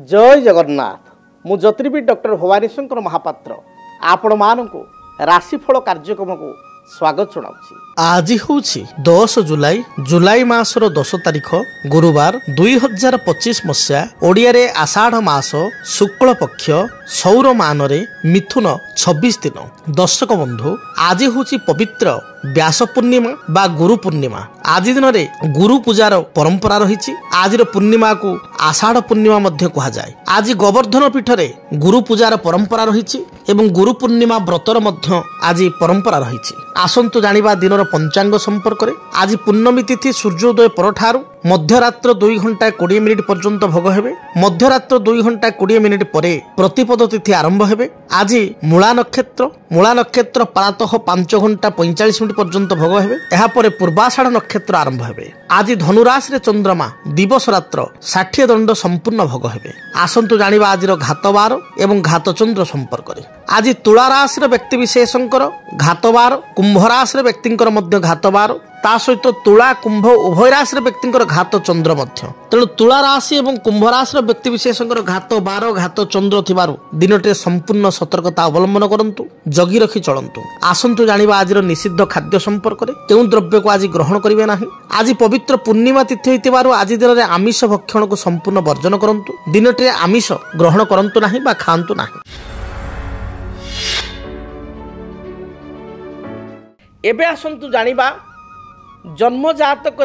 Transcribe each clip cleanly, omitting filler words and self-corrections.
जय जगन्नाथ मु ज्योतिर्विद डॉक्टर भवानी शंकर महापात्र आपण मानक राशिफल कार्यक्रम को स्वागत जनाऊँ। आज हूँ 10 जुलाई जुलाई मासर 10 तारिख गुरुवार 2025 मसीहा ओडिया रे आषाढ़ मास शुक्ल पक्ष सौर मान मिथुन 26 दिन। दर्शक बंधु आज हूँ पवित्र व्यास पूर्णिमा बा गुरु पूर्णिमा। आज दिन में गुरु पूजार परंपरा रही। आज पूर्णिमा को आषाढ़ पूर्णिमा मध्य कहा जाए। आज गोवर्धन पीठ रे गुरु पूजार परंपरा रही एवं गुरु पूर्णिमा व्रतर मध्य आज परंपरा रही। आसंतु जानिबा दिनर पंचांग संपर्क रे। आज पूर्णमी तिथि सूर्योदय परठारु मध्यरात्र 2 घंटा 20 मिनिट पर्यंत भोग हेबे। मध्यरात्र 2 घंटा 20 मिनिट परे प्रतिपद तिथि आरंभ हेबे। आज मूला नक्षत्र प्रातः 5 घंटा 45 मिनिट पर्यंत भोग हेबे। एहा परे पूर्वाषाढ़ नक्षत्र आरंभ हेबे। आज धनुराशि रे चंद्रमा दिवस रात्र 60 दंड संपूर्ण भोग हेबे। आसंतु जानिबा आजिर घातवार एवं घातचंद्र संपर्क रे। आज तुला राशि रे व्यक्ति विशेषंकर घातवार, कुंभ राशि रे व्यक्तिंकर मध्य घातवार, ता सहित तुला कुंभ उभय राशि व्यक्तिंकर घात चंद्र मध्य। तेणु तुला राशि एवं कुंभ राशि व्यक्ति विशेषंकर घात 12 घात चंद्र थिबारु दिनटे संपूर्ण सतर्कता अवलंबन करंतु, जगी रखी चलंतु। आसंतु जानिबा आजिर निषिद्ध खाद्य संपर्क रे। केउ द्रव्य को आज ग्रहण करिवे नाही। आज पवित्र पूर्णिमा तिथि होइतिबारु आज दिन रे आमिष भक्षण को संपूर्ण वर्जन करंतु। दिनटे आमिष ग्रहण करंतु नाही बा खांतु नाही। एबे आसंतु जानिबा जन्म जातक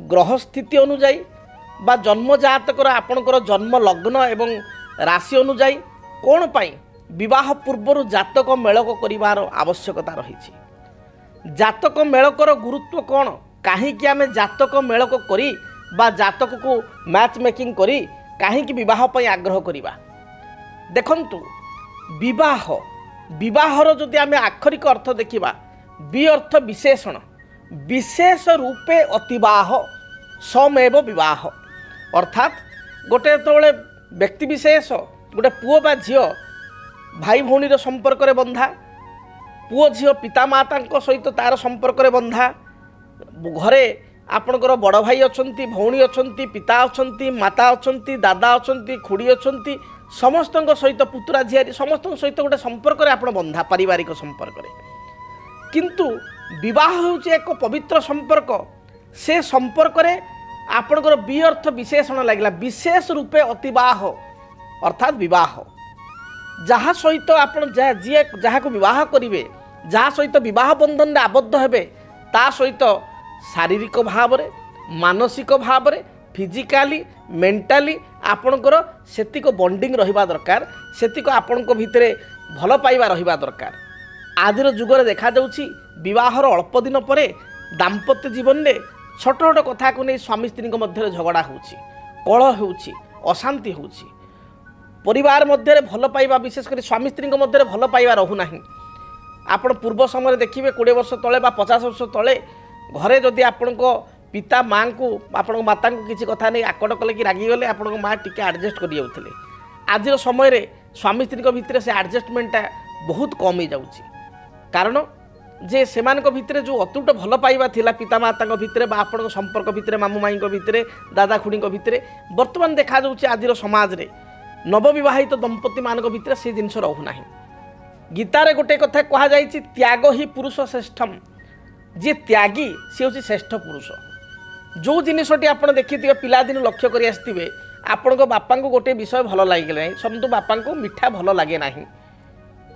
ग्रह स्थिति अनुजाई बा जन्म जातक आपणकर जन्म लग्न एवं राशि अनुजाई कौन पाई विवाह पूर्व जातक मेलक करिवार आवश्यकता रही। जातक मेलकर गुरुत्व कौन, कहीं आमे जातक मेलक करी बा जातक को मैच मेकिंग करी कहीं विवाह पाई आग्रह करिबा। देखंतु विवाहर जदि आमे आक्षरिक अर्थ देखिबा, बि अर्थ विशेषण, विशेष रूपे अतिवाह समेव विवाह। अर्थात गोटे तोले व्यक्ति विशेष गोटे पुओ बा झियो भाई भौणी संपर्क रे बंधा, पुओ झियो पिता माता सहित तार संपर्क रे बंधा, घरे आपणकर बड़ भाई अछंती, भौणी अछंती, पिता अछंती, माता अछंती, दादा अछंती, खुड़ी अछंती, समस्त सहित पुतुरा झियारी समस्त सहित गोटे संपर्क रे आपण बंधा, पारिवारिक संपर्क रे। किंतु विवाह होउचे एक पवित्र संपर्क। से संपर्क रे आपणकर बि अर्थ विशेषण लागला, विशेष रूपे अतिवाह अर्थात विवाह। जहाँ सहित आपण जी जहाँ को विवाह करिवे, जहाँ सहित विवाह बंधन रे आबद्ध हेबे, ता सहित शारीरिक भाव रे, मानसिक भाव रे, फिजिकाली मेंटाली आपणकर सेतिक बॉन्डिंग रहिबा दरकार, सेतिक आपणको भितरे भल पाइबा रहिबा दरकार। आजिर जुगरे देखा जाउछि विवाहर अल्प दिन परे दाम्पत्य जीवन में छोट छोट कथा को नहीं स्वामी स्त्री मध्य झगड़ा होउछि, कलह होउछि, अशांति होउछि। परिवार मध्य भल पाइबा, विशेषकर स्वामी स्त्री मध्य भल पाइबा रहू नाही। आपण पूर्व समय देखिए 20 वर्ष तले बा 50 वर्ष तले घरे जदि आपण पिता माँ को आपण माता को किसी कथा नहीं आकट कले कि रागिगले आपण माँ टिके एडजस्ट कर जाउथिले। आजिर समय रे स्वामी स्त्री भितर से एडजस्टमेंटा बहुत कम हो जाउछि। कारण जे सेमानक भितरे जो अतुट भल पाइबा थिला पिता माता भितरे बा आपण संपर्क भितरे, मामू माई भितरे, दादा खुड़ी भितरे, वर्तमान देखा जाउछि आजिर समाज रे नवविवाहित दंपति मानक भितरे से जिनस रहू नाही। गीतारे गोटे कथा कहा जाइछि, त्याग ही पुरुष श्रेष्ठम। जे त्यागी से होछि श्रेष्ठ पुरुष। जो जिनिसटी आपण देखिथिबे पिलादिन लक्ष्य करि आस्थिबे, आपणको बापा को गोटे विषय भल लागिले, समतु बापा को मिठा भल लागे नाही,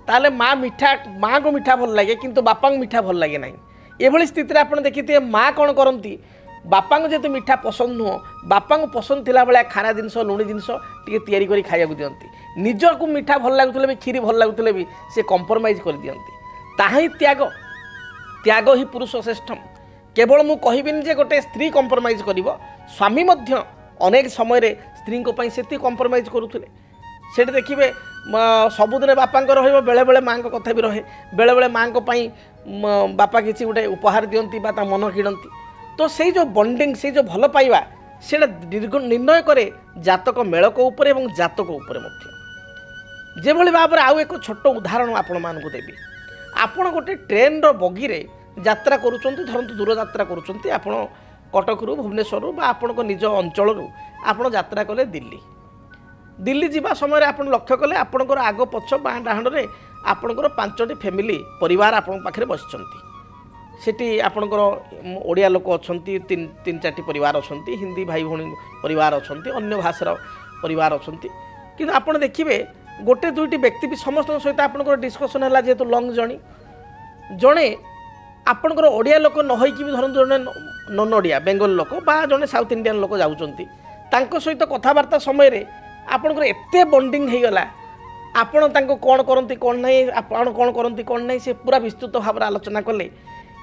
ताले माँ को मिठा भल लगे किंतु बापा को मिठा भल लगे नहीं। एभली स्थिति आप देखिए माँ कौन करती, बापा को जेहेतु मिठा पसंद नुह, बापा को पसंद थिला बेले खाना जिनस लुणी जिनस टी तैयारी करी खाइबा दियंती। निज को मिठा भल लगुले भी, खीरी भल लगुले भी से कंप्रोमाइज कर दियंती। ताही त्याग, त्याग ही पुरुष श्रेष्ठम। केवल मु कहबिनी जे गोटे स्त्री कंप्रोमाइज करिवो, स्वामी मध्य अनेक समय रे स्त्री को पई सेति कंप्रोमाइज करूथुले। सेठी देखिए सबुदिन बापा रही, बेले बेले माँ को कथा भी रहे, बेले बेले माँ को पई बापा किसी गोटे उपहार दियंती बा ता मन किणती। तो से जो बॉन्डिंग, से जो भल पाइबा सेटा निर्णय करे जातक मेलक उपर एवं जातक उपर मध्य। जेभली भाव आउ एक छोट उदाहरण आपण मानकु देबी। आपण गोटे ट्रेन रो बगी रे यात्रा करूचंती, धरंतु दूर यात्रा करूचंती, आपण कटक रु भुवनेश्वर बा आपण निज अंचल रु आपण यात्रा कले दिल्ली। दिल्ली जीवा समय आप लक्ष्य कले आपणकर आग पछ बाँ डाहाणरे आपणकर 5टी फैमिली परिवार आपण पाखे बसिचंती आपणकर ओडिया लोक अच्छा 3-4टी परिवार अच्छा हिंदी भाई भौणी परिवार अच्छा अन्य भाषार परिवार अच्छा कि आप देखिए गोटे 2टी व्यक्ति भी समस्त सहित आपणकर डिस्कसन है जेहेतु लंग जर्नी जड़े आपणकर ओडिया लोक नई भी धरत जड़े नन ओडिया बेंगल लोक बा जड़े साउथ इंडियन लोक जाऊँच सहित कथबार्ता समय आपणकर एते बॉन्डिंग हो गला आपण तांको कौन करती कौन नहीं आपण कौन करती कौन नहीं से पूरा विस्तृत भाव में आलोचना कले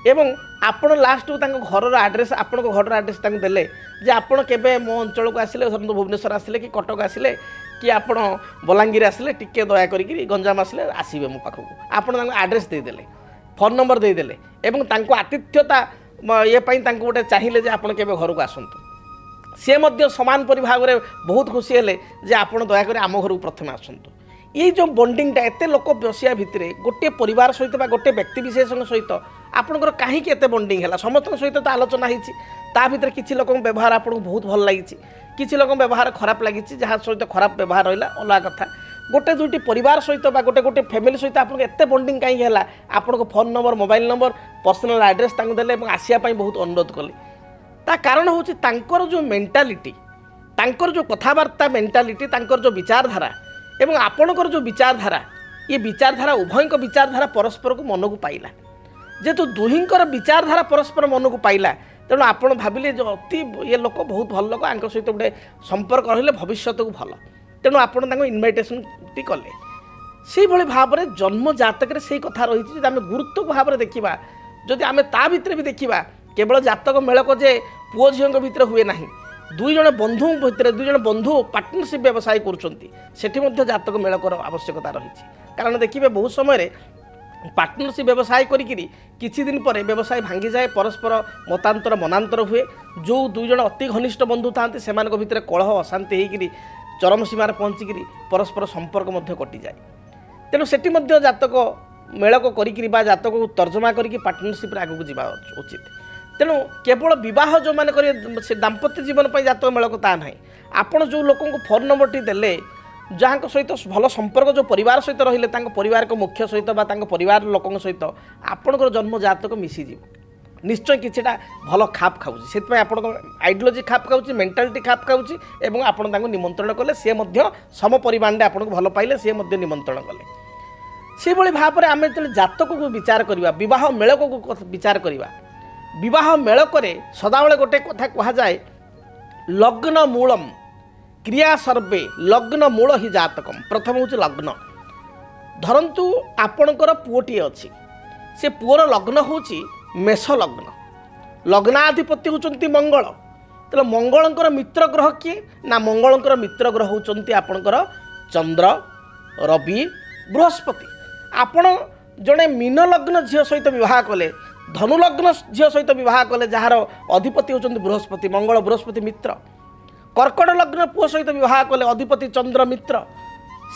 एवं आपण लास्ट घर आड्रेस आपण घर आड्रेस देले जे आपण केबे मो अंचल को आसिले भुवनेश्वर आसिले कि कटक आसिले कि आपण बलांगीर आसिले टिके दया करी गंजाम आसिले आसबे मो पाखक आपण आड्रेस देदेले फोन नंबर देदेले एवं तांको आतिथ्यता ये गोटे चाहिए जे आपण केबे घर को आसंतु सी मध्य समान परि भाव में बहुत खुशी हेले जे आपण दयाकोरी आम घर को प्रथम आसंतु ये जो बॉन्डिंगटा एत लोक बसिया भितर गोटे परिवार सहित गोटे व्यक्ति विशेष सहित आपंकर कहीं एत बॉन्डिंग है समस्त सहित तो आलोचना होती किसी लोक व्यवहार आपको बहुत भल लगी किसी लोक व्यवहार खराब लगी जहाँ सहित खराब व्यवहार रहा अलग कथा गोटे 2टी परिवार सहित गोटे गोटे फैमिली सहित आपको एत बॉन्डिंग कहीं है आपको phone number mobile number personal address देले आसापी बहुत अनुरोध कले ता कारण हूँ जो मेंटालिटी जो कथबार्ता मेंटालिटी जो विचारधारा एवं आपणकर जो विचारधारा ये विचारधारा उभय विचारधारा परस्पर को मन को पाइला जेहेतु दुहींकर विचारधारा परस्पर मन को पाइला तेणु आपण भाविले जो अति ये लोक बहुत भल लोक आंक सहित गोटे संपर्क रहिले भविष्य को भल तेणु आपण इनविटेशन टी कले से भाव में जन्म जातक से कथा रही आम गुरुत्व भाव में देखा जदि आम ता भितर भी देखा केवल जातक मेलक जे पुओ झील भितर हुए ना 2 जण बंधु भितर 2 जण बंधु पार्टनरशिप व्यवसाय कर जातक मेलकर आवश्यकता रही कारण देखिए बहुत समय पार्टनरशिप व्यवसाय करी किछि दिन पर व्यवसाय भांगी जाए परस्पर मतांतर मनांतर हुए जो 2 जण अति घनिष्ठ बंधु था से भितर कलह अशांति होकर चरम सीमार पहुँचिक परस्पर संपर्क कटि जाए तेणु सेठी जातक मेलक करी जातक को तर्जमा करके पार्टनरशिप आगू जावा उचित तेणु केवल बह जो मैंने करेंगे से दाम्पत्य जीवन पर जातक मेलक ता ना आपण जो लोक फोन नंबर टी देले जहाँ सहित भल संपर्क जो परिवार सहित रहिले परिवार को मुख्य सहित परिवार लोक सहित आपणकर जन्म जातक मिसीज निश्चय किछिटा भल खाप खाऊँ से आइडियोलोजी खाप खाऊँ मेंटालिटी खाप खाऊँ एवं आपण निमंत्रण कले सी सम परिमाण आपको भल पाइले सी निमंत्रण कले से भाव में आम जो जातक को विचार करवा विवाह मेलक को विचार करवा विवाह मेलक सदाबले गोटे कथा कह जाए लग्न मूलम क्रिया सर्वे लग्न मूल ही जातकम प्रथम हूँ लग्न धरतु आपणकर पुओटी अच्छी से पुओर लग्न हूँ मेष लग्न लग्नाधिपति होती मंगल तो मंगलंकर मित्र ग्रह किए ना मंगलंकर मित्र ग्रह होती आपणकर चंद्र रवि बृहस्पति आपण जड़े मीन लग्न झील सहित विवाह कले धनु लग्न झील सहित विवाह कले जार अधिपति होती बृहस्पति मंगल बृहस्पति मित्र कर्कट लग्न पुओ सहित विवाह कले अधिपति चंद्र मित्र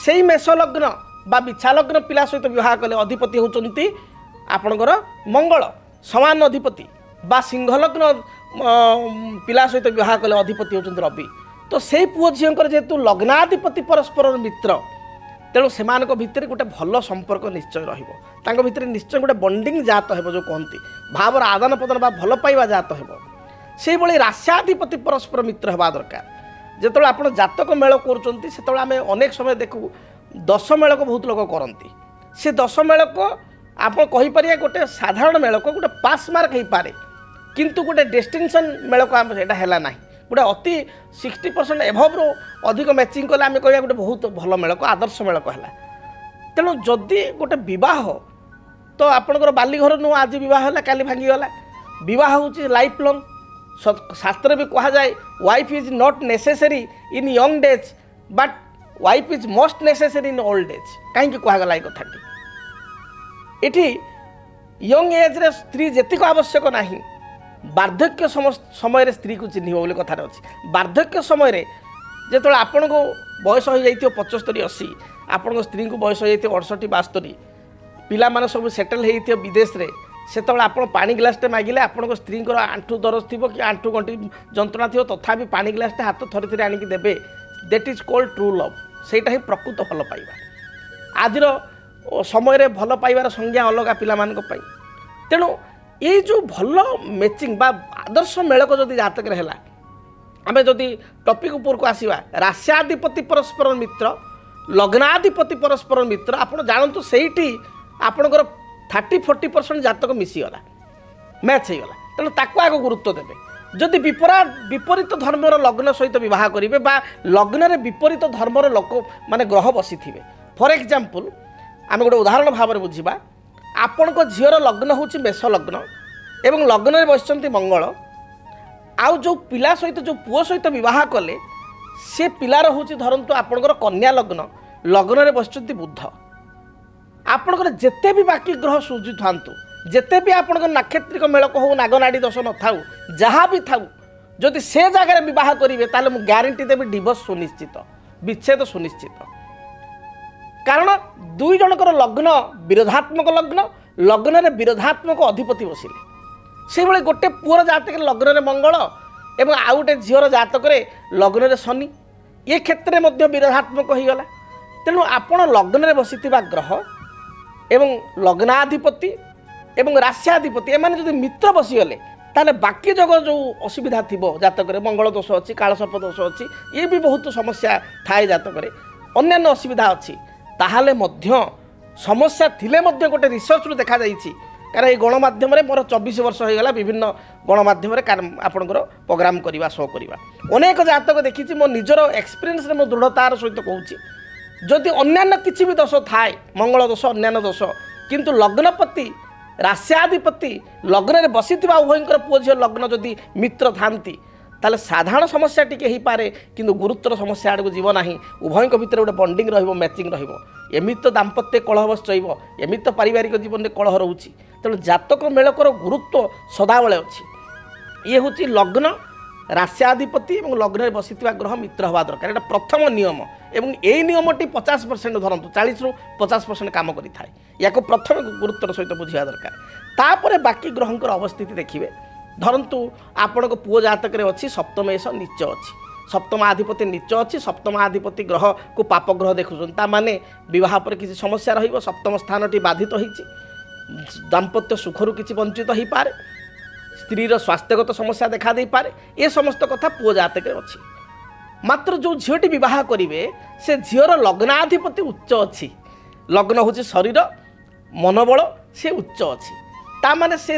से ही मेष लग्न बा बिछा लग्न पिला सहित विवाह कले अधिपति होती आपणकर मंगल समान अधिपति बा सिंह लग्न पिला सहित विवाह कले अधिपति होती रवि तो से पुओ झील जेहेतु लग्नाधिपति परस्पर मित्र तेणु से भितर गोटे भल संपर्क निश्चय रही निश्चय गोटे बॉन्डिंग जात हो जो कहती भावर आदान प्रदान बा भल पाइबा जात हो से रास्याधिपति परस्पर मित्र होगा दरकार जो आप जातक मेल कर आम अनेक समय देखू 10 मेलक बहुत लोग करती से 10 मेलक आप कहीपर गोटे साधारण मेलक गोटे पास मार्क हो पारे किंतु गोटे डिस्टिंक्शन मेलक आम है ना गोटे अति 60% एभव रो अधिक मैचिंग कले आम कह गोटे बहुत भल मेलक आदर्श मेलक है तेणु जदि गोटे बह तो आपणकर बालीघर नु आज बह काली भांगीगला बह हूँ लाइफ लंग शास्त्र भी कह जाए wife is not necessary in young days but wife is most necessary in old age कहीं कहगला ये कथाटी ये यंग एज रे स्त्री जेतिक आवश्यक नहीं वार्धक्य समय स्त्री को चिन्ह बोले कथार अच्छी वार्धक्य समय जो आपण को बयस हो जाइए 75-80 आपण स्त्री को बयस हो जाइए 68-72 पिला माने सब सेटल हो विदेश रे से आप पानी ग्लासटे मागिले आपण स्त्री आंठू दरज थी कि आंठू गंटी जंत्रणा थी तथापि पानी ग्लासटे हाथ थरे थरे आणिक देवे that is called true love ସେଇଟା ହିଁ ପ୍ରକୃତ ଭଲ ପାଇବା। ଆଜିର ସମୟରେ ଭଲ ପାଇବାର ସଂଜ୍ଞା ଅଲଗା ପିଲାମାନଙ୍କ ପାଇଁ। ତେଣୁ ଏଇ ଯେଉଁ ଭଲ ମ୍ୟାଚିଂ ବା ଆଦର୍ଶ ମେଳକ ଯଦି ଜାତକରେ ହେଲା, ଆମେ ଯଦି ଟପିକ୍ ଉପରକୁ ଆସିବା, ରାଶ୍ୟାଧିପତି ପରସ୍ପର ମିତ୍ର, ଲଗ୍ନାଧିପତି ପରସ୍ପର ମିତ୍ର, ଆପଣ ଜାଣନ୍ତୁ ସେଇଠି ଆପଣଙ୍କର 30-40% ଜାତକ ମିଶିଗଲା, ମ୍ୟାଚ୍ ହେଇଗଲା। ତେଣୁ ତାକୁ ଆଗ ଗୁରୁତ୍ୱ ଦେବେ। ଯଦି ବିପରୀତ ଧର୍ମର ଲଗ୍ନ ସହିତ ବିବାହ କରିବେ ବା ଲଗ୍ନରେ ବିପରୀତ ଧର୍ମର ଲୋକ ମାନେ ଗ୍ରହ ବସିଥିବେ, ଫର୍ ଏକ୍ଜାମ୍ପଲ୍ ଆମେ ଗୋଟେ ଉଦାହରଣ ଭାବରେ ବୁଝିବା, ଆପଣଙ୍କ ଝିଅର ଲଗ୍ନ ହେଉଛି ମେଷ ଲଗ୍ନ ଏବଂ ଲଗ୍ନରେ ବସିଛନ୍ତି ମଙ୍ଗଳ, ଆଉ ଯେଉଁ ପିଲା ସହିତ ଯେଉଁ ପୁଅ ସହିତ ବିବାହ କଲେ ସେ ପିଲାର ହେଉଛି ଧରନ୍ତୁ ଆପଣଙ୍କର କନ୍ୟା ଲଗ୍ନ, ଲଗ୍ନରେ ବସିଛନ୍ତି ବୁଧ। ଆପଣଙ୍କର ଯେତେ ବି ବାକି ଗ୍ରହ ସୁଝୁଥାନ୍ତୁ, ଯେତେ ବି ଆପଣଙ୍କର ନାକ୍ଷତ୍ରିକ ମେଳକ ହେଉ, ନାଗନାଡ଼ି ଦୋଷ ନଥାଉ, ଯାହା ବି ଥାଉ, ଯଦି ସେ ଜାଗାରେ ବିବାହ କରିବେ ତାହେଲେ ମୁଁ ଗ୍ୟାରେଣ୍ଟି ଦେବି ଡିଭୋର୍ସ ସୁନିଶ୍ଚିତ, ବିଚ୍ଛେଦ ସୁନିଶ୍ଚିତ। କାରଣ ଦୁଇ ଜଣଙ୍କର ଲଗ୍ନ ବିରୋଧାତ୍ମକ ଲଗ୍ନ, ଲଗ୍ନରେ ବିରୋଧାତ୍ମକ ଅଧିପତି ବସିଲେ। ସେଇଭଳି ଗୋଟେ ପୁଅର ଜାତକରେ ଲଗ୍ନରେ ମଙ୍ଗଳ ଏବଂ ଆଉ ଗୋଟେ ଝିଅର ଜାତକରେ ଲଗ୍ନରେ ଶନି, ଏ କ୍ଷେତ୍ରରେ ମଧ୍ୟ ବିରୋଧାତ୍ମକ ହୋଇଗଲା। ତେଣୁ ଆପଣ ଲଗ୍ନରେ ବସିଥିବା ଗ୍ରହ ଏବଂ ଲଗ୍ନାଧିପତି ଏବଂ ରାଶ୍ୟାଧିପତି ଏମାନେ ଯଦି ମିତ୍ର ବସିଗଲେ ତାହେଲେ ବାକି ଯୋଗ ଯେଉଁ ଅସୁବିଧା ଥିବ ଜାତକରେ, ମଙ୍ଗଳ ଦୋଷ ଅଛି, କାଳସର୍ପ ଦୋଷ ଅଛି, ଇଏ ବି ବହୁତ ସମସ୍ୟା ଥାଏ ଜାତକରେ, ଅନ୍ୟାନ୍ୟ ଅସୁବିଧା ଅଛି, ତାହେଲେ ମଧ୍ୟ ସମସ୍ୟା ଥିଲେ ମଧ୍ୟ ଗୋଟେ ରିସର୍ଚ୍ଚରୁ ଦେଖାଯାଇଛି। କାରଣ এই ଗଣମାଧ୍ୟମରେ ମୋର 24 ବର୍ଷ ହୋଇଗଲା, ବିଭିନ୍ନ ଗଣମାଧ୍ୟମରେ ଆପଣଙ୍କର ପ୍ରୋଗ୍ରାମ କରିବା, ଶୋ କରିବା, ଅନେକ ଜାତକ ଦେଖିଛି। ମୋ ନିଜର ଏକ୍ସପିରିଏନ୍ସରେ ମୁଁ ଦୃଢ଼ତାର ସହିତ କହୁଛି, ଯଦି ଅନ୍ୟାନ୍ୟ କିଛି ବି ଦୋଷ ଥାଏ, ମଙ୍ଗଳ ଦୋଷ, ଅନ୍ୟାନ୍ୟ ଦୋଷ, କିନ୍ତୁ ଲଗ୍ନପତି ରାଶ୍ୟାଧିପତି ଲଗ୍ନରେ ବସିଥିବା ଉଭୟଙ୍କର ପୁଅ ଝିଅ ଲଗ୍ନ ଯଦି ମିତ୍ର ଥାନ୍ତି ତାହେଲେ ସାଧାରଣ ସମସ୍ୟା ଟିକେ ହେଇପାରେ, କିନ୍ତୁ ଗୁରୁତର ସମସ୍ୟା ଆଡ଼କୁ ଯିବ ନାହିଁ। ଉଭୟଙ୍କ ଭିତରେ ଗୋଟେ ବଣ୍ଡିଂ ରହିବ, ମ୍ୟାଚିଂ ରହିବ। ଏମିତି ତ ଦାମ୍ପତ୍ୟ କଳହ ଚଳିବ, ଏମିତି ତ ପାରିବାରିକ ଜୀବନରେ କଳହ ରହୁଛି। ତେଣୁ ଜାତକ ମେଳକର ଗୁରୁତ୍ୱ ସଦାବେଳେ ଅଛି। ଇଏ ହେଉଛି ଲଗ୍ନ ରାଶ୍ୟାଧିପତି ଏବଂ ଲଗ୍ନରେ ବସିଥିବା ଗ୍ରହ ମିତ୍ର ହେବା ଦରକାର, ଏଇଟା ପ୍ରଥମ ନିୟମ। ଏବଂ ଏଇ ନିୟମଟି 50% ଧରନ୍ତୁ, 40ରୁ 50% କାମ କରିଥାଏ। ୟାକୁ ପ୍ରଥମେ ଗୁରୁତ୍ୱର ସହିତ ବୁଝିବା ଦରକାର। ତାପରେ ବାକି ଗ୍ରହଙ୍କର ଅବସ୍ଥିତି ଦେଖିବେ। ଧରନ୍ତୁ ଆପଣଙ୍କ ପୁଅ ଜାତକରେ ଅଛି ସପ୍ତମେଶ ନୀଚ ଅଛି, ସପ୍ତମାଧିପତି ନୀଚ ଅଛି, ସପ୍ତମାଧିପତି ଗ୍ରହକୁ ପାପ ଗ୍ରହ ଦେଖୁଛନ୍ତି, ତାମାନେ ବିବାହ ପରେ କିଛି ସମସ୍ୟା ରହିବ, ସପ୍ତମ ସ୍ଥାନଟି ବାଧିତ ହୋଇଛି, ଦାମ୍ପତ୍ୟ ସୁଖରୁ କିଛି ବଞ୍ଚିତ ହୋଇପାରେ, ସ୍ତ୍ରୀର ସ୍ୱାସ୍ଥ୍ୟଗତ ସମସ୍ୟା ଦେଖା ଦେଇପାରେ। ଏ ସମସ୍ତ କଥା ପୁଅ ଜାତକରେ ଅଛି। ମାତ୍ର ଯେଉଁ ଝିଅଟି ବିବାହ କରିବେ ସେ ଝିଅର ଲଗ୍ନାଧିପତି ଉଚ୍ଚ ଅଛି, ଲଗ୍ନ ହେଉଛି ଶରୀର ମନୋବଳ, ସେ ଉଚ୍ଚ ଅଛି। ତାମାନେ ସେ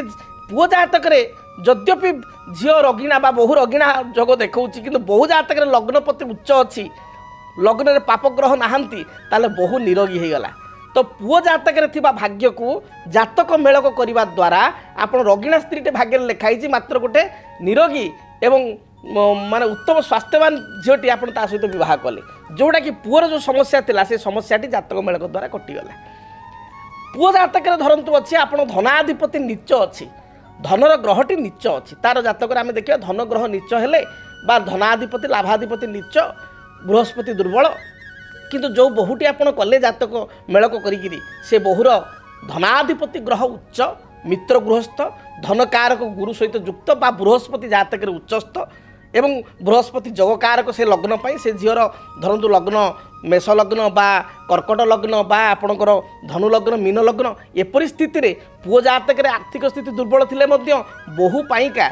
ପୁଅ ଜାତକରେ ଯଦ୍ୟପି ଝିଅ ରଗିଣା ବା ବହୁ ରଗିଣା ଯୋଗ ଦେଖାଉଛି, କିନ୍ତୁ ବହୁ ଜାତକରେ ଲଗ୍ନପତି ଉଚ୍ଚ ଅଛି, ଲଗ୍ନରେ ପାପ ଗ୍ରହ ନାହାନ୍ତି, ତାହେଲେ ବହୁ ନିରୋଗୀ ହୋଇଗଲା। ତ ପୁଅ ଜାତକରେ ଥିବା ଭାଗ୍ୟକୁ ଜାତକ ମେଳକ କରିବା ଦ୍ୱାରା ଆପଣ ରଗିଣା ସ୍ତ୍ରୀଟେ ଭାଗ୍ୟରେ ଲେଖା ହେଇଛି, ମାତ୍ର ଗୋଟେ ନିରୋଗୀ ଏବଂ ମାନେ ଉତ୍ତମ ସ୍ୱାସ୍ଥ୍ୟବାନ ଝିଅଟି ଆପଣ ତା ସହିତ ବିବାହ କଲେ, ଯେଉଁଟାକି ପୁଅର ଯେଉଁ ସମସ୍ୟା ଥିଲା ସେ ସମସ୍ୟାଟି ଜାତକ ମେଳକ ଦ୍ୱାରା କଟିଗଲା। ପୁଅ ଜାତକରେ ଧରନ୍ତୁ ଅଛି ଆପଣ ଧନାଧିପତି ନୀଚ ଅଛି, ଧନର ଗ୍ରହଟି ନୀଚ ଅଛି, ତାର ଜାତକରେ ଆମେ ଦେଖିବା ଧନ ଗ୍ରହ ନୀଚ ହେଲେ ବା ଧନାଧିପତି ଲାଭାଧିପତି ନୀଚ, ବୃହସ୍ପତି ଦୁର୍ବଳ, କିନ୍ତୁ ଯେଉଁ ବହୁଟି ଆପଣ କଲେ ଜାତକ ମେଳକ କରିକିରି ସେ ବହୁର ଧନାଧିପତି ଗ୍ରହ ଉଚ୍ଚ, ମିତ୍ର ଗୃହସ୍ଥ, ଧନକାରକ ଗୁରୁ ସହିତ ଯୁକ୍ତ ବା ବୃହସ୍ପତି ଜାତକରେ ଉଚ୍ଚସ୍ଥ ଏବଂ ବୃହସ୍ପତି ଯୋଗକାରକ ସେ ଲଗ୍ନ ପାଇଁ, ସେ ଝିଅର ଧରନ୍ତୁ ଲଗ୍ନ ମେଷ ଲଗ୍ନ ବା କର୍କଟ ଲଗ୍ନ ବା ଆପଣଙ୍କର ଧନୁ ଲଗ୍ନ ମୀନ ଲଗ୍ନ, ଏପରି ସ୍ଥିତିରେ ପୁଅ ଜାତକରେ ଆର୍ଥିକ ସ୍ଥିତି ଦୁର୍ବଳ ଥିଲେ ମଧ୍ୟ ବହୁ ପାଇଁକା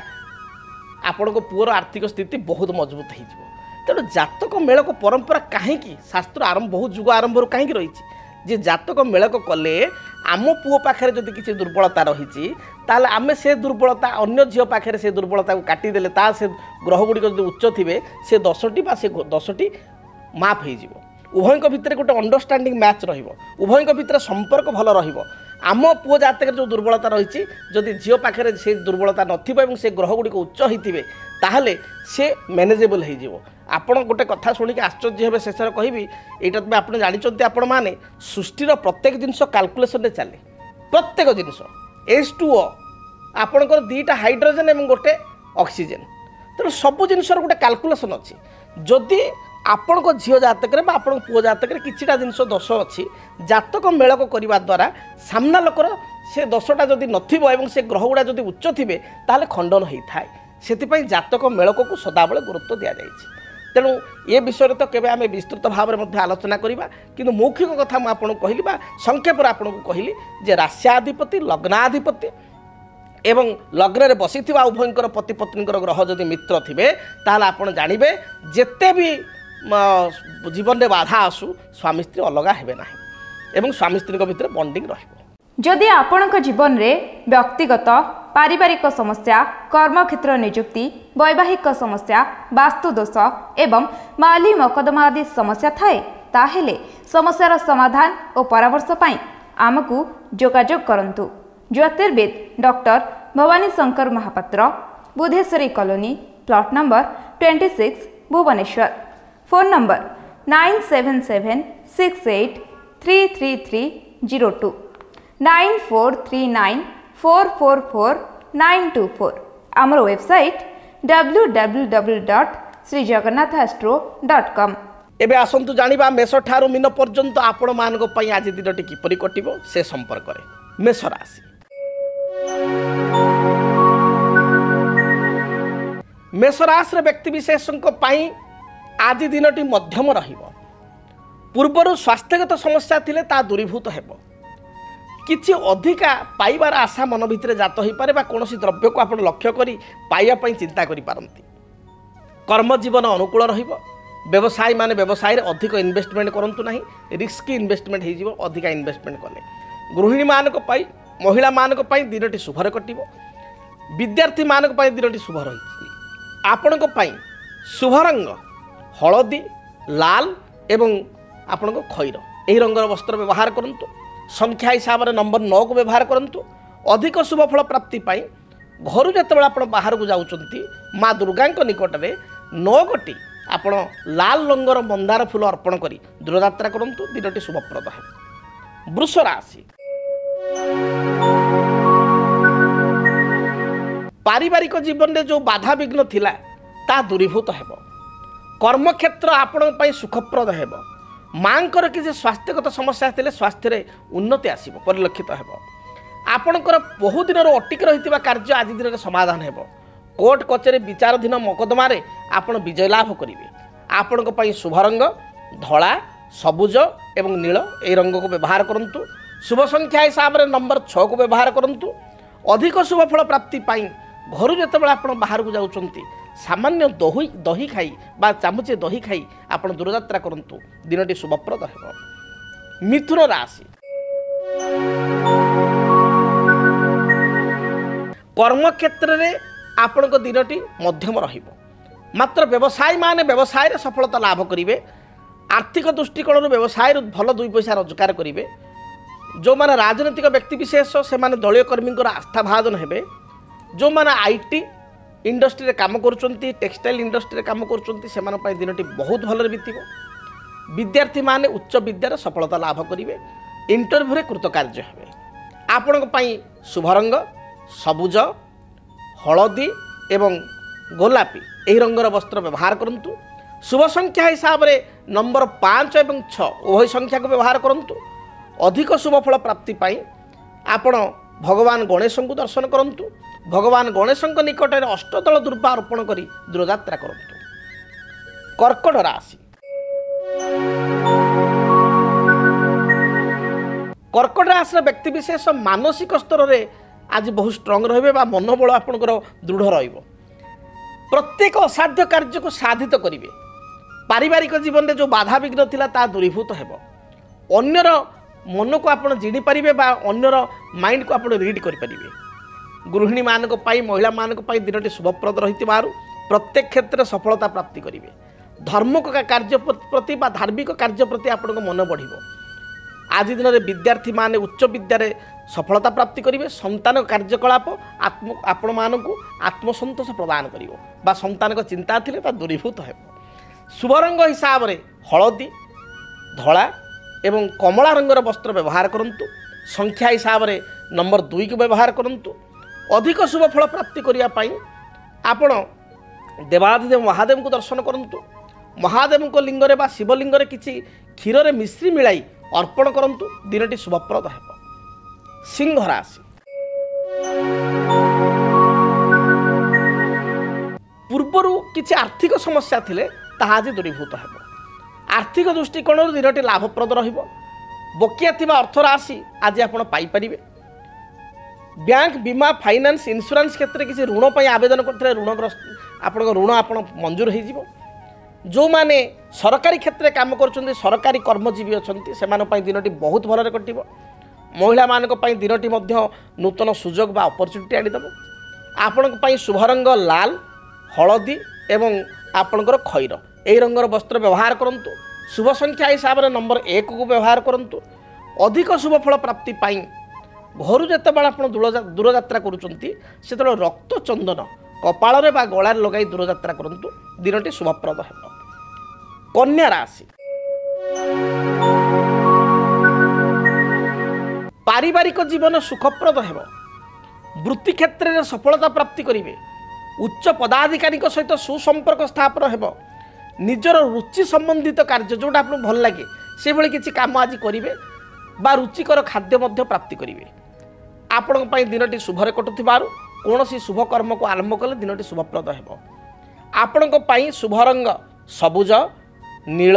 ଆପଣଙ୍କ ପୁଅର ଆର୍ଥିକ ସ୍ଥିତି ବହୁତ ମଜବୁତ ହେଇଯିବ। ତେଣୁ ଜାତକ ମେଳକ ପରମ୍ପରା କାହିଁକି ଶାସ୍ତ୍ର ବହୁ ଯୁଗ ଆରମ୍ଭରୁ କାହିଁକି ରହିଛି, ଯେ ଜାତକ ମେଳକ କଲେ ଆମ ପୁଅ ପାଖରେ ଯଦି କିଛି ଦୁର୍ବଳତା ରହିଛି ତାହେଲେ ଆମେ ସେ ଦୁର୍ବଳତା ଅନ୍ୟ ଝିଅ ପାଖରେ ସେ ଦୁର୍ବଳତାକୁ କାଟିଦେଲେ, ତା ସେ ଗ୍ରହଗୁଡ଼ିକ ଯଦି ଉଚ୍ଚ ଥିବେ ସେ ଦୋଷଟି ବା ସେ ଦୋଷଟି ମାଫ ହେଇଯିବ। ଉଭୟଙ୍କ ଭିତରେ ଗୋଟେ ଅଣ୍ଡରଷ୍ଟାଣ୍ଡିଂ ମ୍ୟାଚ୍ ରହିବ, ଉଭୟଙ୍କ ଭିତରେ ସମ୍ପର୍କ ଭଲ ରହିବ। ଆମ ପୁଅ ଜାତକରେ ଯେଉଁ ଦୁର୍ବଳତା ରହିଛି ଯଦି ଝିଅ ପାଖରେ ସେ ଦୁର୍ବଳତା ନଥିବ ଏବଂ ସେ ଗ୍ରହଗୁଡ଼ିକ ଉଚ୍ଚ ହୋଇଥିବେ ତାହେଲେ ସେ ମ୍ୟାନେଜେବଲ୍ ହେଇଯିବ। ଆପଣ ଗୋଟେ କଥା ଶୁଣିକି ଆଶ୍ଚର୍ଯ୍ୟ ହେବେ, ଶେଷରେ କହିବି ଏଇଟା ତ ଆପଣ ଜାଣିଛନ୍ତି, ଆପଣମାନେ ସୃଷ୍ଟିର ପ୍ରତ୍ୟେକ ଜିନିଷ କାଲକୁଲେସନରେ ଚାଲେ, ପ୍ରତ୍ୟେକ ଜିନିଷ H2O ଆପଣଙ୍କର ଦୁଇଟା ହାଇଡ୍ରୋଜେନ୍ ଏବଂ ଗୋଟେ ଅକ୍ସିଜେନ୍, ତେଣୁ ସବୁ ଜିନିଷର ଗୋଟେ କାଲକୁଲେସନ୍ ଅଛି। ଯଦି ଆପଣଙ୍କ ଝିଅ ଜାତକରେ ବା ଆପଣଙ୍କ ପୁଅ ଜାତକରେ କିଛିଟା ଜିନିଷ ଦୋଷ ଅଛି, ଜାତକ ମେଳକ କରିବା ଦ୍ୱାରା ସାମ୍ନା ଲୋକର ସେ ଦୋଷଟା ଯଦି ନଥିବ ଏବଂ ସେ ଗ୍ରହଗୁଡ଼ା ଯଦି ଉଚ୍ଚ ଥିବେ ତାହେଲେ ଖଣ୍ଡନ ହୋଇଥାଏ। ସେଥିପାଇଁ ଜାତକ ମେଳକକୁ ସଦାବେଳେ ଗୁରୁତ୍ୱ ଦିଆଯାଇଛି। तेणु ये विषय तो केवे आम विस्तृत भाव में आलोचना करवा कि मौखिक कथा मुझे आपको कहली संक्षेप आपको कहली जे रास्याधिपति लग्नाधिपति एवं लग्न में बसी उभयंकर पति पत्नी ग्रह जदि मित्र थे ताल आप जानवे जिते भी जीवन में बाधा आसू स्वामी स्त्री अलग हेबे ना एवं स्वामी स्त्री भितर बॉन्डिंग रहिबो। जदि आपणक जीवन में व्यक्तिगत पारिवारिक समस्या कर्मक्षेत्र नियुक्ति वैवाहिक समस्या वास्तुदोष एवं माली मकदमा आदि समस्या थाए ताहेले समस्यार समाधान और परामर्श पाई आमको जोगाजोग करंतु। ज्योतिर्विद doctor Bhabani Shankar Mahapatra, Budheswari colony, plot number 26, Bhubaneswar. Phone number 9776833302 9439444924। आमर वेबसाइट www.srijagannathastro.com। एबे आसंतु जानिबा मेष ठारू मीन पर्यंत आपण मानक पई आज दिनटी किपरि कटिबो से संपर्क रे। मेष राशि मेष राशि व्यक्ति विशेषक आज दिनटी मध्यम रहिबो। पूर्वर स्वास्थ्यगत समस्या थिले ता दूरीभूत हेबो। किछि अधिका पाइबार आशा मन भितर जात हो पारे बा कोनोसी द्रव्य को आपण लक्ष्य करी पाइया पई चिंता करि पारंती। कर्म जीवन अनुकूल रहिबो। व्यवसायी माने व्यवसाय रे अधिक इन्वेस्टमेंट करंतु नाही, रिस्की इन्वेस्टमेंट हे जीवो अधिका इन्वेस्टमेंट कले। गृहिणी मानक पई महिला मानक पई दिनटी शुभरे कटिबो। विद्यार्थी मानक पई दिनटी शुभ रहिछि। आपणक पई शुभ रंग हलदी लाल एवं आपणक खैर एही रंगर वस्त्र व्यवहार करंतु। संख्या हिसाब से नंबर 9 को व्यवहार करंतु। अधिक शुभ फल प्राप्ति पाई घर जेतेबेला आपण बाहर को जाउचंती माँ दुर्गा निकट में 9 गोटी आपण लाल रंगर मंदार फूल अर्पण करी दूरयात्रा करंतु। दिनटी शुभप्रद है। वृष राशि पारिवारिक जीवन में जो बाधा विघ्न थिला ता दूरीभूत हेबो। कर्मक्षेत्र आपण पई सुखप्रद हेबो। मांकर किसी स्वास्थ्यगत समस्या थिले स्वास्थ्य रे उन्नति आसीबो परिलक्षित हेबो। आपणकर बहु दिन अटिक रहितिबा कार्य आज दिन समाधान हेबो। कोर्ट कचेरी विचाराधीन मकदमा रे आपण विजय लाभ करिवे। आपणक पई शुभ रंग धला सबुज एवं नील ए रंग को व्यवहार करंतु। शुभ संख्या हिसाब से नंबर 6 को व्यवहार करंतु। अधिक शुभ फल प्राप्ति पाई घर जेतेबेला आपण बाहर को जाउचंती सामान्य दही खाई बा चामुचे दही खाई आपण दूरयात्रा करंतु। दिनटी शुभप्रद हेबो। मिथुन राशि कर्मक्षेत्र में आपणक दिनटी मध्यम रहिबो। मात्र व्यवसायी माने व्यवसाय रे सफलता लाभ करिवे। आर्थिक दृष्टिकोण व्यवसाय भल 2 पैसा रोजगार करिवे। जो माने राजनीतिक व्यक्ति विशेष से माने दलीय कर्मी आस्था भाजन हेबे। जो माने आईटी इंडस्ट्री रे काम करुचंती टेक्सटाइल इंडस्ट्री रे काम करुचंती सेमान पई दिनटी बहुत भल बीतिबो। विद्यार्थी माने उच्च विद्यार सफलता लाभ करिवे। इंटरव्यू रे कृतकार्य हेबे। आपणक पई शुभ रंग सबुज हलदी एवं गोलापी एही रंगर वस्त्र व्यवहार करंतु। शुभ संख्या हिसाब रे नंबर 5 एवं 6 उभय संख्या को व्यवहार करंतु। अधिक शुभ फल प्राप्ति पाई आपण भगवान गणेश को दर्शन करंतु। भगवान गणेश निकट में अष्टदल दुर्वा अर्पण करी दूरयात्रा करंतु। कर्कट राशि कर्कट राशि व्यक्ति विशेष मानसिक स्तर में आज बहुत स्ट्रंग रहिबे बा मनोबल आपनकर दृढ़ रहिबो। प्रत्येक असाध्य कार्य को साधित करिवे। पारिवारिक जीवन में जो बाधा विघ्न थिला ता दूरीभूत हेबो। अन्यर मन को आपण जिणी पारिबे बा अन्यर माइंड को आपण रीड करि पारिबे। गृहिणी मानक पाई महिला मानक पाई दिनटी शुभप्रद रहितिबारु प्रत्येक क्षेत्र में सफलता प्राप्ति करिवे। धर्म कार्य प्रति बा धार्मिक कार्य प्रति आपन मन बढ़िबो। आज दिन में विद्यार्थी माने उच्च विद्यारे सफलता प्राप्ति करिवे। संतान कार्यकलाप आपण मानकु आत्मसंतोष प्रदान करिवो बा संतान को चिंता थिले ता दूरीभूत हेबो। शुभ रंग हिसाब रे हलदी धला एवं कमला रंगर वस्त्र व्यवहार करंतु। संख्या हिसाब रे नंबर 2 को व्यवहार करंतु। अधिक शुभ फल प्राप्ति करिया पाई आपण देवाधिदेव महादेव को दर्शन करंतु। महादेव को लिंग रे बा शिवलिंग रे किछि क्षीर रे मिश्री मिलाई अर्पण करंतु। दिनटी शुभप्रद हेबो। सिंह राशि पूर्वरु किछि आर्थिक समस्या थिले ତାହା ଆଜି ଦୂରୀଭୂତ ହେବ। ଆର୍ଥିକ ଦୃଷ୍ଟିକୋଣରୁ ଦିନଟି ଲାଭପ୍ରଦ ରହିବ। ବକିଆ ଥିବା ଅର୍ଥ ରାଶି ଆଜି ଆପଣ ପାଇପାରିବେ। ବ୍ୟାଙ୍କ ବୀମା ଫାଇନାନ୍ସ ଇନ୍ସୁରାନ୍ସ କ୍ଷେତ୍ରରେ କିଛି ଋଣ ପାଇଁ ଆବେଦନ କରିଥିଲେ ଆପଣଙ୍କ ଋଣ ଆପଣ ମଞ୍ଜୁର ହୋଇଯିବ। ଯେଉଁମାନେ ସରକାରୀ କ୍ଷେତ୍ରରେ କାମ କରୁଛନ୍ତି, ସରକାରୀ କର୍ମଜୀବୀ ଅଛନ୍ତି, ସେମାନଙ୍କ ପାଇଁ ଦିନଟି ବହୁତ ଭଲରେ କଟିବ। ମହିଳାମାନଙ୍କ ପାଇଁ ଦିନଟି ମଧ୍ୟ ନୂତନ ସୁଯୋଗ ବା ଅପରଚ୍ୟୁନିଟି ଆଣିଦେବ। ଆପଣଙ୍କ ପାଇଁ ଶୁଭ ରଙ୍ଗ ଲାଲ, ହଳଦୀ ଏବଂ ଆପଣଙ୍କର ଖଇର ଏହି ରଙ୍ଗର ବସ୍ତ୍ର ବ୍ୟବହାର କରନ୍ତୁ। ଶୁଭ ସଂଖ୍ୟା ହିସାବରେ ନମ୍ବର 1କୁ ବ୍ୟବହାର କରନ୍ତୁ। ଅଧିକ ଶୁଭ ଫଳ ପ୍ରାପ୍ତି ପାଇଁ ଘରୁ ଯେତେବେଳେ ଆପଣ ଦୂରଯାତ୍ରା କରୁଛନ୍ତି ସେତେବେଳେ ରକ୍ତ ଚନ୍ଦନ କପାଳରେ ବା ଗଳାରେ ଲଗାଇ ଦୂରଯାତ୍ରା କରନ୍ତୁ। ଦିନଟି ଶୁଭପ୍ରଦ ହେବ। କନ୍ୟା ରାଶି, ପାରିବାରିକ ଜୀବନ ସୁଖପ୍ରଦ ହେବ। ବୃତ୍ତି କ୍ଷେତ୍ରରେ ସଫଳତା ପ୍ରାପ୍ତି କରିବେ। ଉଚ୍ଚ ପଦାଧିକାରୀଙ୍କ ସହିତ ସୁସମ୍ପର୍କ ସ୍ଥାପନ ହେବ। ନିଜର ରୁଚି ସମ୍ବନ୍ଧିତ କାର୍ଯ୍ୟ ଯେଉଁଟା ଆପଣଙ୍କୁ ଭଲ ଲାଗେ ସେଭଳି କିଛି କାମ ଆଜି କରିବେ ବା ରୁଚିକର ଖାଦ୍ୟ ମଧ୍ୟ ପ୍ରାପ୍ତି କରିବେ। ଆପଣଙ୍କ ପାଇଁ ଦିନଟି ଶୁଭରେ କଟୁଥିବାରୁ କୌଣସି ଶୁଭ କର୍ମକୁ ଆରମ୍ଭ କଲେ ଦିନଟି ଶୁଭପ୍ରଦ ହେବ। ଆପଣଙ୍କ ପାଇଁ ଶୁଭ ରଙ୍ଗ ସବୁଜ, ନୀଳ,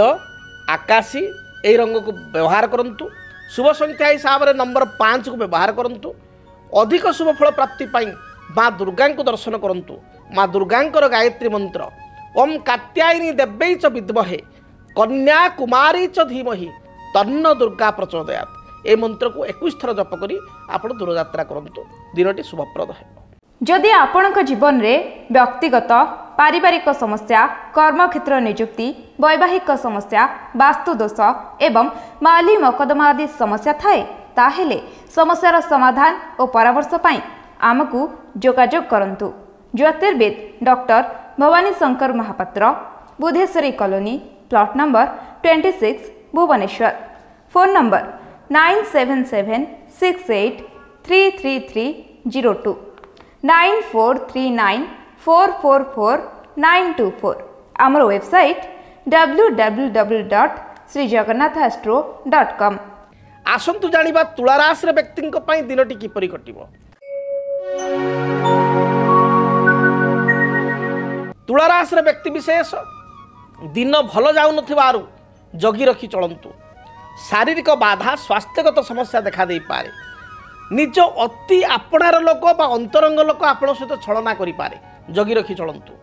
ଆକାଶୀ ଏହି ରଙ୍ଗକୁ ବ୍ୟବହାର କରନ୍ତୁ। ଶୁଭ ସଂଖ୍ୟା ହିସାବରେ ନମ୍ବର 5କୁ ବ୍ୟବହାର କରନ୍ତୁ। ଅଧିକ ଶୁଭ ଫଳ ପ୍ରାପ୍ତି ପାଇଁ ମା ଦୁର୍ଗାଙ୍କୁ ଦର୍ଶନ କରନ୍ତୁ। ମା ଦୁର୍ଗାଙ୍କର ଗାୟତ୍ରୀ ମନ୍ତ୍ର ଓಂ କାତ୍ୟାୟନୀ ଦେବ୍ୟୈ ଚ ବିଦ୍ମହେ କନ୍ୟା କୁମାରୀ ଚ ଧୀମହି ତନ୍ନ ଦୁର୍ଗା ପ୍ରଚୋଦୟାତ୍ এই মন্ত্রକୁ 21 থর জপ করে আপন দূরযাত্রা করন্তু। দিনটি শুভপ্রদ ହେବ। যদি ଆପଣଙ୍କ ଜୀବନରେ ବ୍ୟକ୍ତିଗତ ପାରିବାରିକ ସମସ୍ୟା, କର୍ମକ୍ଷେତ୍ର ନିଯୁକ୍ତି, ବୈବାହିକ ସମସ୍ୟା, ବାସ୍ତୁ ଦୋଷ ଏବଂ ମାଲି ମକଦ୍ଦମା ଆଦି ସମସ୍ୟା ଥାଏ, ତାହେଲେ ସମସ୍ୟାର ସମାଧାନ ଓ ପରାମର୍ଶ ପାଇଁ ଆମକୁ ଯୋଗାଯୋଗ କରନ୍ତୁ। ଜ୍ୟୋତିର୍ବିଦ doctor Bhabani Shankar Mahapatra, Budheswari colony, plot number 26, Bhubaneswar. Phone number 9776833302 9439444924। आमर वेबसाइट www.srijagannathastro.com। आसंतु जानिबा तुला राशि व्यक्ति दिनटी किपरि कटिब। तुला राशि व्यक्ति विशेष दिन भल जाऊ नथिबारु जगी रखी चलंतु। शारीरिक बाधा, स्वास्थ्यगत समस्या देखा दे पारे। निज अति आपणार लोक बा अंतरंग लोक आपण सहित छलना करि पारे, जगी रखी चलंतु।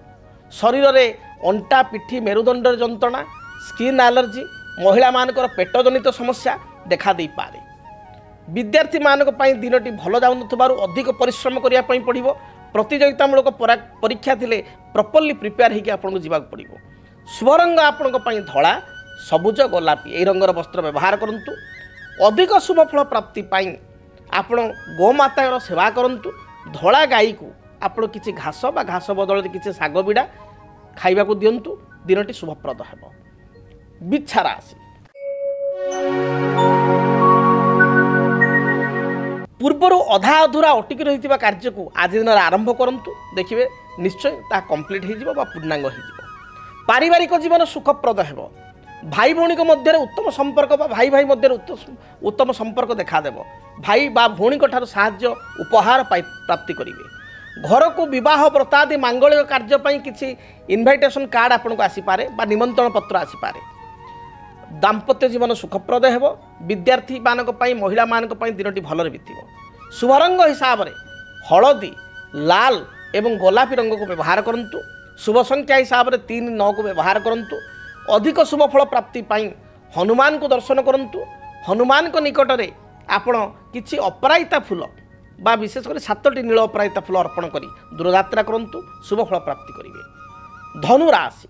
शरीर रे अंटा, पिठी, मेरुदंड जंत्रणा, स्किन एलर्जी, महिला मानकर पेट जनित समस्या देखा दे पारे। विद्यार्थी मानक पई दिनटी भल जाऊ नथिबारु अधिक परिश्रम करिया पई पड़िबो। प्रतियोगितामूलक परीक्षा थिले प्रॉपर्ली प्रिपेयर हेकि आपनको जीवाक पड़िबो। शुभ रंग आपनको पई धळा, सबुज, गोलापी এই রঙর বস্ত্র ব্যবহার করন্তু। অধিক শুভ ফল প্রাপ্তি পাই আপন গোমাতার সেবা করন্তু। ধলা গাଈକୁ আপন কিছু ঘাস বা ঘাস বদଳରେ কিছু ଶାଗ ବିଡ଼ା ଖାଇବାକୁ ଦିଅନ୍ତୁ। ଦିନଟି ଶୁଭପ୍ରଦ ହେବ। ବିଚ୍ଛା ରାଶି, ପୂର୍ବରୁ ଅଧା ଅଧୁରା ଅଟିକି ରହିଥିବା କାର୍ଯ୍ୟକୁ ଆଜି ଦିନରେ ଆରମ୍ଭ କରନ୍ତୁ। ଦେଖିବେ ନିଶ୍ଚୟ ତାହା କମ୍ପ୍ଲିଟ୍ ହୋଇଯିବ ବା ପୂର୍ଣ୍ଣାଙ୍ଗ ହୋଇଯିବ। ପାରିବାରିକ ଜୀବନ ସୁଖପ୍ରଦ ହେବ। भाई भौणी मध्य उत्तम संपर्क भाई भाई मध्य उत्तम संपर्क देखादेव। भाई बा भौणी साहाय्य उपहार प्राप्ति करेंगे। घर को बह व्रतादि मांगलिक कार्य किसी इनभाइटेशन कार्ड आपको आसीपे बा निमंत्रण पत्र आसीपे। दाम्पत्य जीवन सुखप्रद हो। विद्यार्थी मानक महिला मानक दिनटी भलरे बीतब। शुभ रंग हिसाब से हलदी, लाल एवं गोलापी रंग को व्यवहार करंतु। शुभ संख्या हिसाब से 3, 9 को व्यवहार करंतु। अधिक शुभ फल प्राप्ति पाई हनुमान को दर्शन करंतु। हनुमान को निकट में आपण किछि अपराजिता फूल बा विशेषकर 7टी नील अपराजिता फूल अर्पण करी दूरयात्रा करंतु। शुभ फल प्राप्ति करिवे। धनु राशि,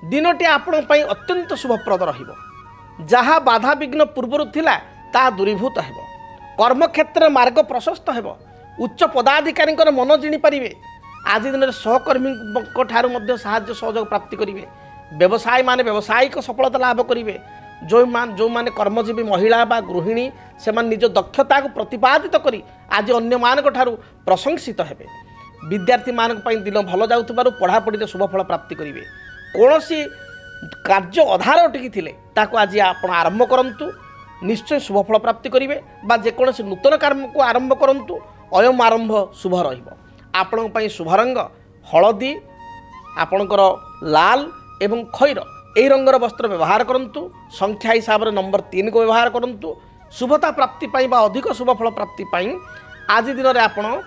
दिनटी आपण पई अत्यंत शुभप्रद रहिबो। जहाँ बाधा विघ्न पूर्वर थिला ता दूरीभूत हेबो। कर्मक्षेत्र मार्ग प्रशस्त हेबो। उच्च पदाधिकारी मन जिणी पारिबे। आज दिन सहकर्मी साहाय्य सहयोग प्राप्ति करेंगे। व्यवसाय माने व्यावसायिक सफलता लाभ करेंगे। जो माने कर्मजीवी महिला बा गृहिणी से निज दक्षता को प्रतिपादित करी आज अन्य मानक ठारू प्रशंसित हेबे। विद्यार्थी मानक पई दिन भल जाउथबारु पढ़ापढ़ी शुभ फल प्राप्ति करेंगे। कौनसी कार्य अधार अटकी थिले ताको आज आपण आरंभ करंतु। निश्चय शुभ फल प्राप्ति करेंगे बा जेकोसी नूतन कर्म को आरंभ करंतु। अयम आरंभ शुभ रहिबो। आपणଙ୍କ ପାଇଁ शुभ रंग हलदी आपणकर लाल एवं खैर यही रंगर वस्त्र व्यवहार करंतु। संख्या हिसाब से नंबर 3 को व्यवहार करंतु। शुभता प्राप्ति पाई बा अधिक शुभ फल प्राप्ति पाई आज दिन में आपण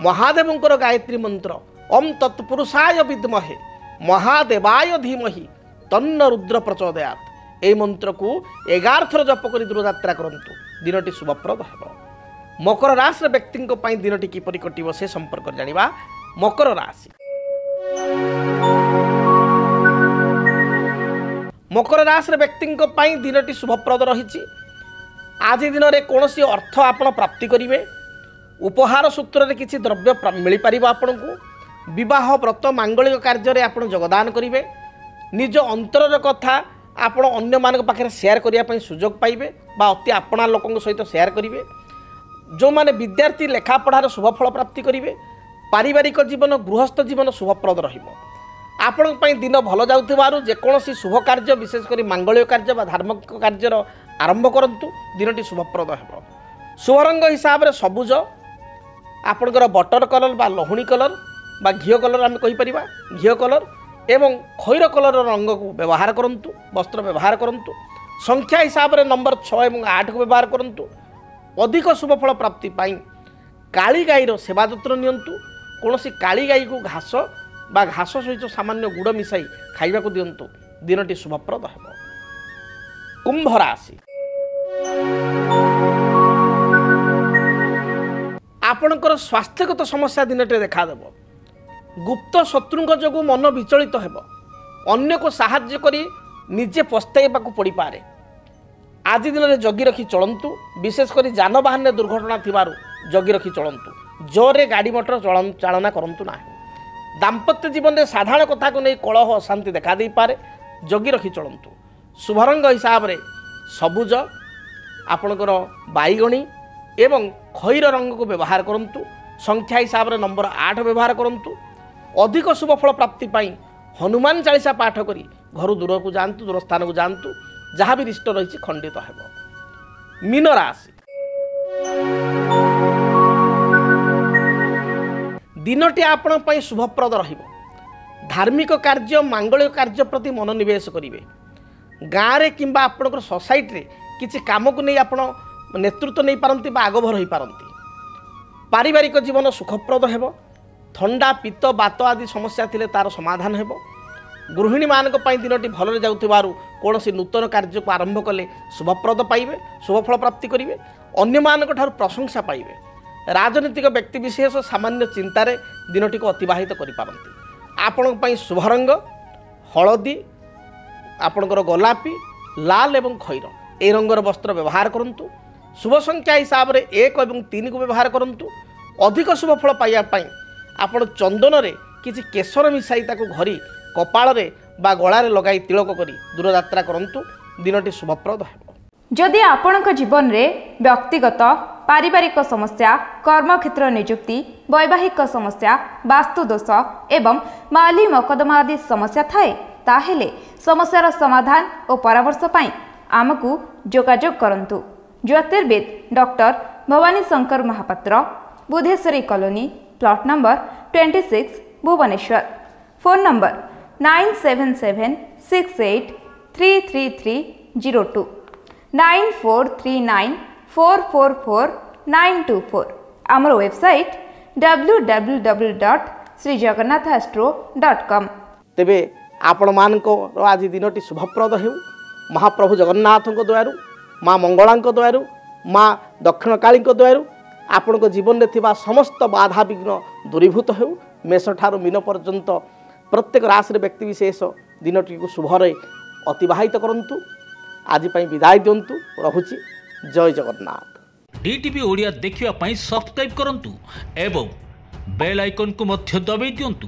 महादेवंकर गायत्री मंत्र ओम तत्पुरुषाय विद्महे महादेवाय धीमहि तन्न रुद्र प्रचोदयात् यह मंत्र को 11 थर जप कर दूर यात्रा करंतु दिनटी शुभप्रद हेब। मकर राशि व्यक्ति दिनटी किपरि कटिब से संपर्क जानिबा। मकर राशि मकर राशि व्यक्ति दिनटी शुभप्रद रही। आज दिन में कौन अर्थ आपण प्राप्ति करेंगे। उपहार सूत्र में किसी द्रव्य मिल पार आपण को विवाह व्रत मांगलिक कार्य आप योगदान करेंगे। निज अंतर कथा आपण अन्य मान पाखे शेयर करने सुजोग पाइबे बा अति आपणा लोकों सहित शेयर करेंगे। जो माने विद्यार्थी लेखा पढ़ार शुभफल प्राप्ति करेंगे। पारिवारिक जीवन गृहस्थ जीवन शुभप्रद रहिबो। आपण दिन भल जाउथिबारु जेकोसी शुभ कार्य विशेषकर मांगलिक कार्य बा धार्मिक कार्य आरंभ करंतु दिनटी शुभप्रद हेबो। शुभ रंग हिसाब से सबुज आपणकर बटर कलर बा लहुणी कलर बा घीओ कलर आम कहीपर घीओ कलर एवं खैर कलर रंग को व्यवहार करंतु वस्त्र व्यवहार करंतु। संख्या हिसाब से नंबर 6 और 8 को व्यवहार करंतु। अधिक शुभफल प्राप्ति पाई काली गाईर सेवा जत्न नियंतु। कौन सी काली गाई को घास बा घास सहित सामान्य गुड़ मिसाई खाइबा को दियंतु दिनटी शुभप्रद हेबो। कुंभ राशि आपणकर स्वास्थ्यगत समस्या दिनटे देखादेव। गुप्त शत्रुओं जो मन विचलित हेब। अन्य को साहाय्य करी निजे पस्ताइबा को पड़ पारे। आज दिन में जगी रखी चलतु। विशेषकर जानवाहन दुर्घटना थिबारु जगी रखी चलतु। जोरे गाड़ी मोटर चालना करंतु ना। दाम्पत्य जीवन में साधारण कथा को नहीं कलह अशांति देखा दे पारे। जगी रखी चलतु। शुभ रंग हिसाब से सबुज आपणकर बैगणी एवं खैर रंग को व्यवहार करंतु। संख्या हिसाब से नंबर 8 व्यवहार करंतु। अधिक शुभफल प्राप्ति पाई हनुमान चालीसा पाठ करी घर दूर को जातु दूर स्थान को जातु जहाँ भी रिष्ट रही खंडित हेब। मीन राशि दिनटी आपण पाई शुभप्रद रहिबो। धार्मिक कार्य मांगलिक कार्य प्रति मनोनिवेश करेंगे। गाँव में किंबा आपणकर सोसाइटी रे किसी काम को नहीं आपण नेतृत्व नहीं पारंती बा आगभर हो पारंती। पारिवारिक जीवन सुखप्रद हेब। थंडा पित्त बात आदि समस्या थिले तार समाधान हेब। गृहिणी मानक पई दिनटी भलरे जाउथिबारु कोनोसी नूतन कार्य को आरंभ कले शुभप्रद पाइबे शुभफल प्राप्ति करिवे। अन्य मानक ठार प्रशंसा पाइबे। राजनीतिक व्यक्ति विशेष सामान्य चिंतार दिनटी को अतिबाहित करि पारंती। आपण पई शुभ रंग हलदी आपणकर गोलापी लाल एवं खैर ए रंगर वस्त्र व्यवहार करंतु। शुभ संख्या हिसाब से 1 और 3 को व्यवहार करंतु। अधिक शुभफल पाइबा पई आपण चंदन रे किछि केसर मिसाई ताको घरी कपाल रे बा गळा रे लगाई तिलक करी दूर यात्रा करंतु दिनटी शुभप्रद हेबो। जदि आपणक जीवन रे व्यक्तिगत पारिवारिक समस्या कर्मक्षेत्र नियुक्ति वैवाहिक समस्या वास्तु दोष एवं माली मकदमा आदि समस्या थाए ताहेले समस्यार समाधान और परामर्श पाई आमकु जोगाजोग करंतु। ज्योतिर्विद doctor Bhabani Shankar Mahapatra Budheswari colony plot number 26 Bhubaneswar. Phone number 9776833302 9439444924। आमर वेबसाइट www.srijagannathastro.com। तेबे आपण मानक आज दिनटी शुभप्रद हेउ। महाप्रभु जगन्नाथ दयारु माँ मंगला दयारु माँ दक्षिण काली दयारु आपण जीवन में थिबा समस्त बाधा विघ्न दूरीभूत हेउ। मेष ठारू मीन पर्यंत प्रत्येक राशि व्यक्ति विशेष दिनटी को शुभरे अतिबाहित करंतु। आज पई विदाय दियंतु। रहुची जय जगन्नाथ। डीटीवी ओडिया देखिवा पई सब्सक्राइब करंतु एवं बेल आइकन को मध्य दबाई दियंतु।